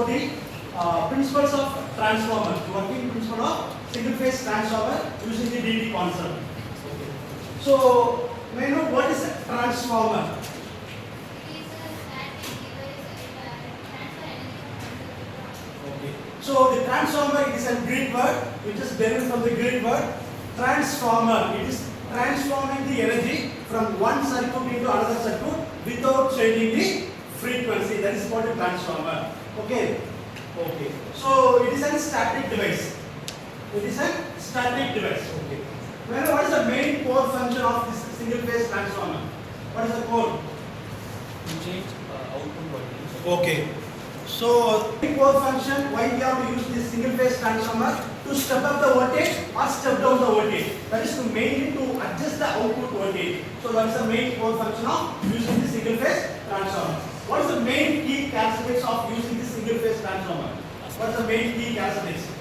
about the principles of transformer, working principle of single phase transformer using the DD concept. Okay. So, may I know what is a transformer? Okay. So, the transformer is a Greek word which is derived from the Greek word transformer. It is transforming the energy from one circuit into another circuit without changing the frequency. That is called a transformer. Okay. Okay. So it is a static device. It is a static device. Okay. Well, what is the main core function of this single phase transformer? What is the core? To change output voltage. Okay. So the core function, why we have to use this single phase transformer? To step up the voltage or step down the voltage. That is to mainly to adjust the output voltage. So that is the main core function of using the single phase transformer. What is the main key characteristics of using the single phase transformer? What is the main key characteristics?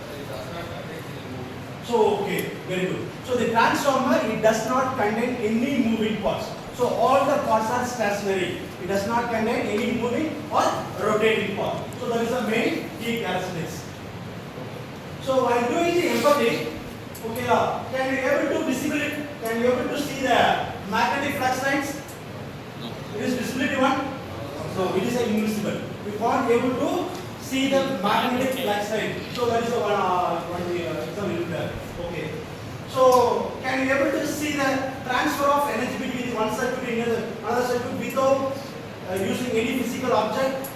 So okay, very good. So the transformer, it does not contain any moving parts. So all the parts are stationary. It does not contain any moving or rotating part. So that is the main key characteristics. So while doing the empathy, okay, can you able to see the magnetic flux lines? No. It is visibility one. So it is invisible. We can't able to see the magnetic flux line. So that is the one example there. Okay. So can you able to see the transfer of energy between one circuit and another circuit without using any physical object?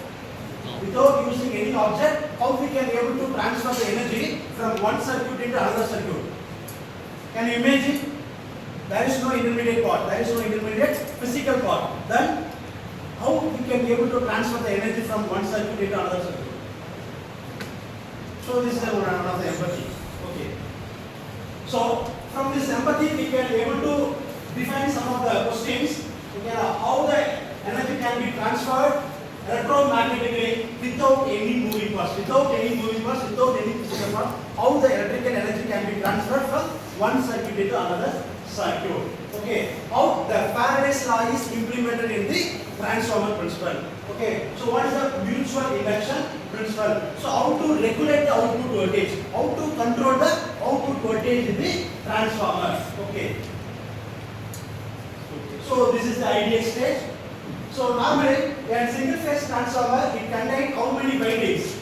Without using any object, how we can able to transfer the energy from one circuit into another circuit? Can you imagine? There is no intermediate part. There is no intermediate physical part. Then how we can be able to transfer the energy from one circuit into another circuit? So this is one of the empathy. Okay. So from this empathy we can be able to define some of the questions. Okay, how the energy can be transferred electromagnetically without any moving parts, without any physical part. How the electrical energy can be transferred from one circuit into another circuit. Okay. How the Faraday's law is implemented in the transformer principle. Okay. So what is the mutual induction principle? So how to regulate the output voltage? How to control the output voltage in the transformer? Okay. So this is the ideal stage. So normally a single phase transformer, it contains how many windings?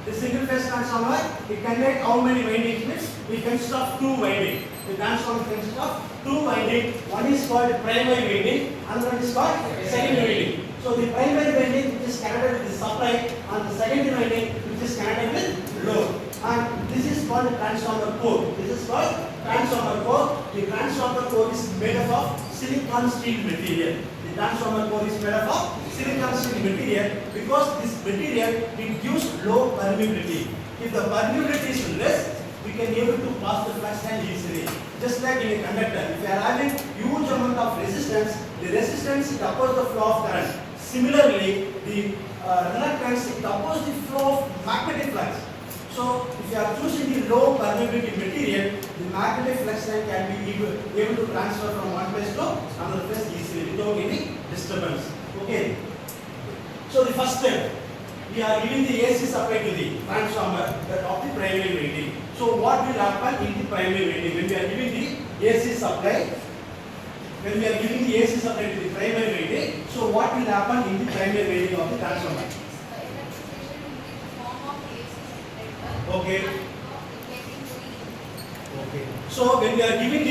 The single phase transformer, it contains how many windings? Means it consists of two windings. The transformer consists of two windings. One is called primary winding, another one is called secondary winding. So the primary winding which is connected with the supply and the secondary winding which is connected with load. And this is called the transformer core. This is called transformer core. The transformer core is made up of silicon steel material. The transformer core is made up of silicon steel material because this material it gives low permeability. If the permeability is less, we can be able to pass the flux line easily. Just like in a conductor, if you are having huge amount of resistance, the resistance it opposes the flow of current. Similarly, the reluctance it opposes the flow of magnetic flux. So, if you are choosing the low permeability material, the magnetic flux line can be able to transfer from one place to another place easily without any disturbance. Okay. So, the first step, we are giving the AC supply to the transformer that of the primary winding. So, what will happen in the primary winding when we are giving the AC supply? When we are giving the AC supply to the primary winding, so what will happen in the primary winding of the transformer? Okay. Okay. So when we are giving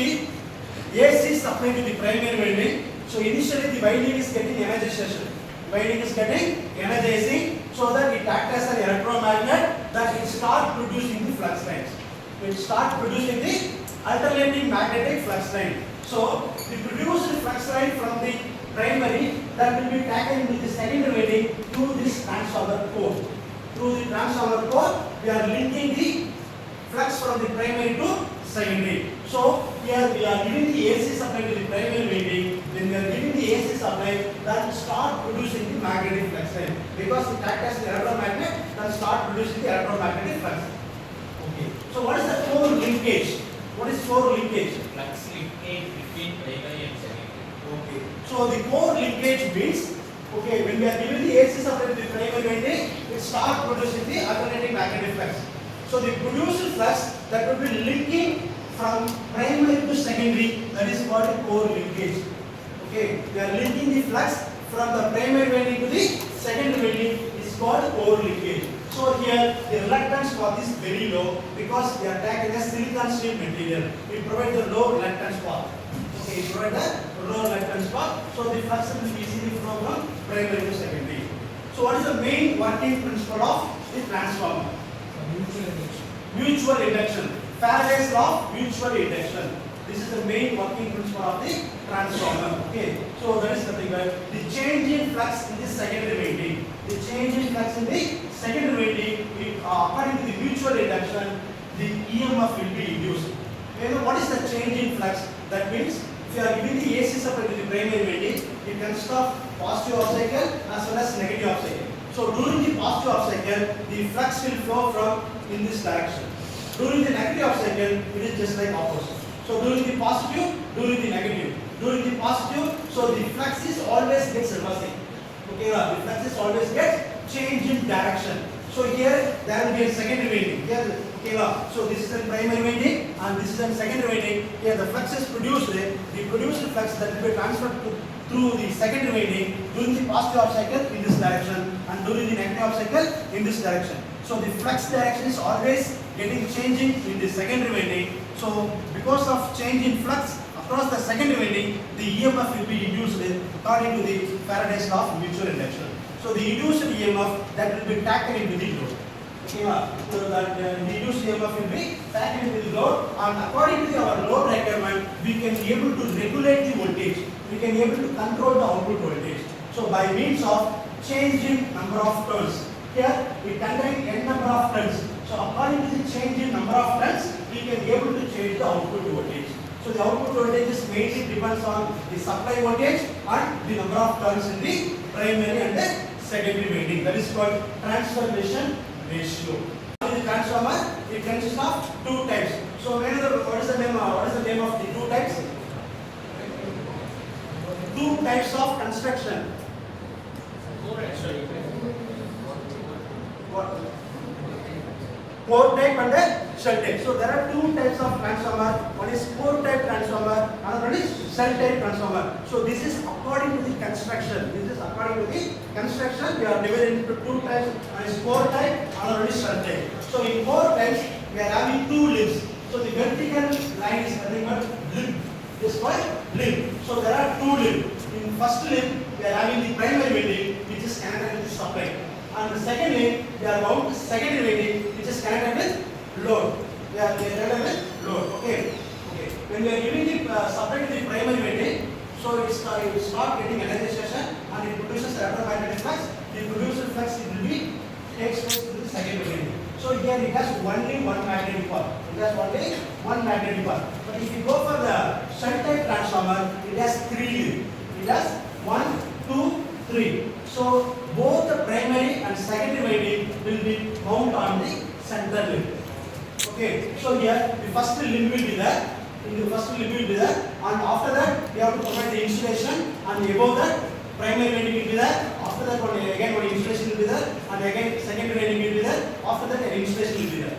the AC supply to the primary winding, so initially the winding is getting energization. Winding is getting energizing so that it acts as an electromagnet that it start producing the flux lines. It start producing the alternating magnetic flux line. So the produced flux line from the primary that will be taken into the secondary winding through this transformer core. Through the transformer core, we are linking the flux from the primary to secondary. So here we are giving the AC supply to the primary winding. When we are giving the AC supply, that will start producing the magnetic flux line because it acts as the electromagnet that will start producing the electromagnetic flux. Okay. So what is the core linkage? What is core linkage? Flux linkage between primary and secondary. Okay. So the core linkage means, okay, when we are giving the AC supply to the primary winding, it it starts producing the alternating magnetic flux. So the produced flux that will be linking from primary to secondary, that is called core linkage. Okay, we are linking the flux from the primary winding to the secondary winding is called core linkage. So here the reluctance path is very low because they are taking a silicon steel material. We provide the low reluctance path. Okay, we provide the low reluctance path. So the flux will easily flow from primary to secondary. So what is the main working principle of the transformer? Mutual induction. Mutual induction. Faraday's law of mutual induction. This is the main working principle of the transformer. Okay, so that is nothing but the change in flux in the secondary winding. The change in flux in the secondary winding, according to the mutual induction, the EMF will be induced. You know what is the change in flux? That means if you are giving the AC supply to the primary winding, it consists of positive half cycle as well as negative half cycle. So during the positive half cycle, the flux will flow from in this direction. During the negative half cycle, it is just like opposite. So during the positive, during the negative. During the positive, so the flux is always gets reversing. Okay, the flux is always gets change in direction. So here there will be a secondary winding. Here, okay, so this is the primary winding and this is the secondary winding. Here the flux is produced. The produced flux that will be transferred through the secondary winding during the positive half cycle in this direction and during the negative half cycle in this direction. So the flux direction is always getting changing in the secondary winding. So because of change in flux across the secondary winding, the EMF will be induced according to the Faraday's law of mutual induction. So the induced EMF that will be taken into the load. Okay, so that the induced EMF will be taken into the load, and according to our load requirement, we can be able to regulate the voltage. We can be able to control the output voltage. So by means of changing number of turns. Here we contain n number of turns. So according to the change in number of turns, we can be able to change the output voltage. So the output voltage is mainly depends on the supply voltage and the number of turns in the primary and the secondary winding. That is called transformation ratio. In the transformer, it consists of two types. So what is the name of the two types? Two types of construction. What? Core type and the shell type. So there are two types of transformer. One is core type transformer, another one is shell type transformer. So this is according to the construction. This is according to the construction. We are divided into two types. One is core type, another one is shell type. So in core types, we are having two limbs. So the vertical line is nothing but limb. This is called limb. So there are two limbs. In first limb, we are having the primary winding, which is connected with supply. And the second limb, we are bound to secondary winding, which is connected with load. We are connected with load. Okay. When we are giving the supply to the primary winding, so it starts getting energization and it produces electromagnetic flux. The produced flux will be takes place to the secondary winding. So here it has only one magnetic path. It has only one magnetic path. But if you go for the shell type transformer, it has three limbs. It has 1, 2, 3. So both the primary and secondary winding will be bound on the center limb. Okay. So here the first limb will be there. And after that we have to provide the insulation, and above that primary winding will be there. After that one insulation will be there, and again secondary winding will be there. After that an insulation will be there.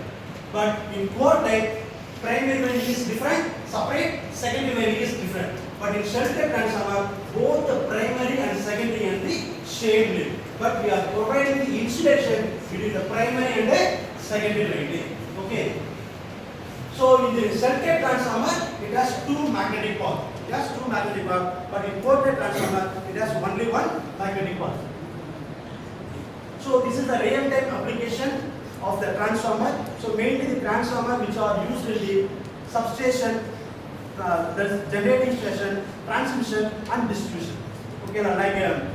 But in core type, primary winding is different, separate, secondary winding is different. But in shell type transformer, both the primary and secondary and the same limb. But we are providing the insulation between the primary and the secondary winding. Okay. So in the shell type transformer, it has two magnetic paths. It has two magnetic paths. But in core type transformer, it has only one magnetic path. So this is the real-time application of the transformer. So mainly the transformer which are used in the substation, the generating station, transmission and distribution. Okay, like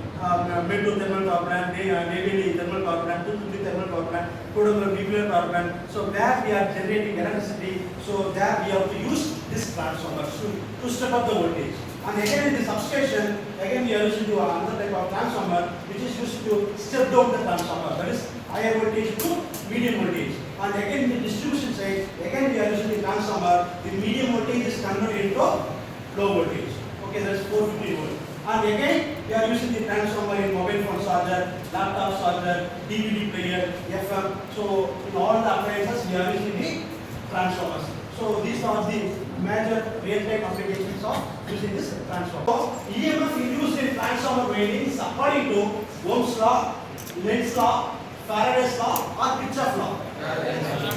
Mid thermal power plant, Navy thermal power plant, Tuticorin thermal power plant, Kodamar nuclear power plant. So where we are generating electricity, so there we have to use this transformer to step up the voltage. And again in the substation, again we are using another type of transformer which is used to step down the transformer. That is higher voltage to medium voltage. And again in the distribution side, again we are using the transformer. The medium voltage is converted into low voltage. Okay, that is 450 volt. And again, you are using the transformer in mobile phone charger, laptop charger, DVD player, FM. So in all the appliances, we are using the transformers. So these are the major real-time applications of using this transformer. So EMF induced in transformer winding is according to Ohm's law, Lenz's law, Faraday's law, or Kirchhoff's law.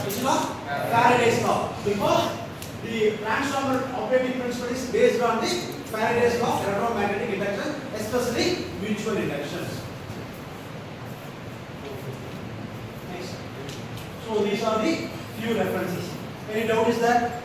Which law? Faraday's law. Because the transformer operating principle is based on the Faraday's law of electromagnetic induction, especially mutual inductions. Next. So these are the few references. Any doubt is that?